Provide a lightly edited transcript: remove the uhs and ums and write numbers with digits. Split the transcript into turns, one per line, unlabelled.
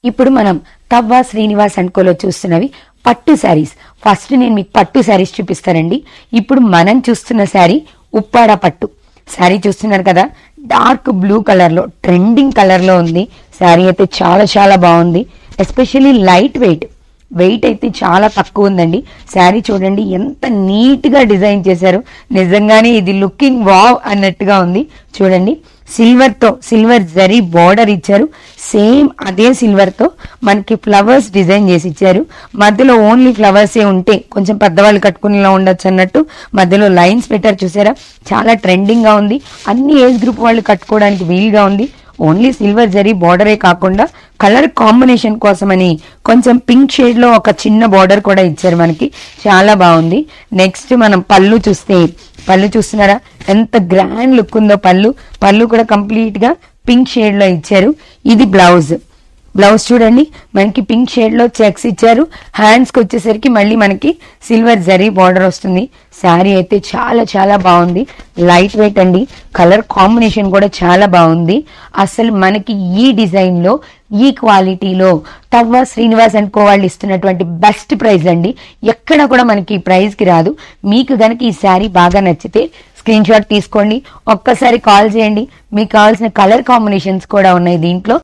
ఇప్పుడు మనం తవ్వా శ్రీనివాస్ అండ్ కోలో చూస్తున్నవి పట్టు శారీస్. ఫస్ట్ నేను మీకు పట్టు శారీస్ చూపిస్తానండి. ఇప్పుడు మనం చూస్తున్న శారీ ఉప్పాడ పట్టు శారీ చూస్తున్నారు కదా, డార్క్ బ్లూ కలర్ లో ట్రెండింగ్ కలర్ లో ఉంది. శారీ అయితే చాలా చాలా బాగుంది. ఎస్పెషల్లీ లైట్ వెయిట్ అయితే చాలా తక్కువ ఉందండి. శారీ చూడండి ఎంత నీట్ గా డిజైన్ చేశారు. నిజంగానే ఇది లుకింగ్ వావ్ అన్నట్టుగా ఉంది. చూడండి సిల్వర్ జరీ బార్డర్ ఇచ్చారు. సేమ్ అదే సిల్వర్ తో మనకి ఫ్లవర్స్ డిజైన్ చేసి ఇచ్చారు. మధ్యలో ఓన్లీ ఫ్లవర్స్ ఉంటే కొంచెం పెద్దవాళ్ళు కట్టుకునేలా ఉండొచ్చు అన్నట్టు మధ్యలో లైన్స్ పెట్టారు. చూసారా, చాలా ట్రెండింగ్ గా ఉంది. అన్ని ఏజ్ గ్రూప్ వాళ్ళు కట్టుకోవడానికి వీలుగా ఉంది. ఓన్లీ సిల్వర్ జరీ బార్డరే కాకుండా కలర్ కాంబినేషన్ కోసమని కొంచెం పింక్ షేడ్ లో ఒక చిన్న బార్డర్ కూడా ఇచ్చారు. మనకి చాలా బాగుంది. నెక్స్ట్ మనం పళ్ళు చూస్తున్నారా ఎంత గ్రాండ్ లుక్ ఉందో. పళ్ళు కూడా కంప్లీట్ గా పింక్ షేడ్ లో ఇచ్చారు. ఇది బ్లౌజ్ చూడండి మనకి పింక్ షేడ్ లో చెక్స్ ఇచ్చారు. హ్యాండ్స్ కి వచ్చేసరికి మళ్ళీ మనకి సిల్వర్ జరీ బార్డర్ వస్తుంది. శారీ అయితే చాలా చాలా బాగుంది. లైట్ వెయిట్ అండి. కలర్ కాంబినేషన్ కూడా చాలా బాగుంది. అసలు మనకి ఈ డిజైన్ లో ఈ క్వాలిటీలో తవ్వా శ్రీనివాస్ అండ్ కో వాళ్ళు ఇస్తున్నటువంటి బెస్ట్ ప్రైస్ అండి. ఎక్కడ కూడా మనకి ఈ ప్రైస్ కి రాదు. మీకు గనక ఈ శారీ బాగా నచ్చితే స్క్రీన్ షాట్ తీసుకోండి, ఒక్కసారి కాల్ చేయండి. మీకు కావాల్సిన కలర్ కాంబినేషన్స్ కూడా ఉన్నాయి దీంట్లో.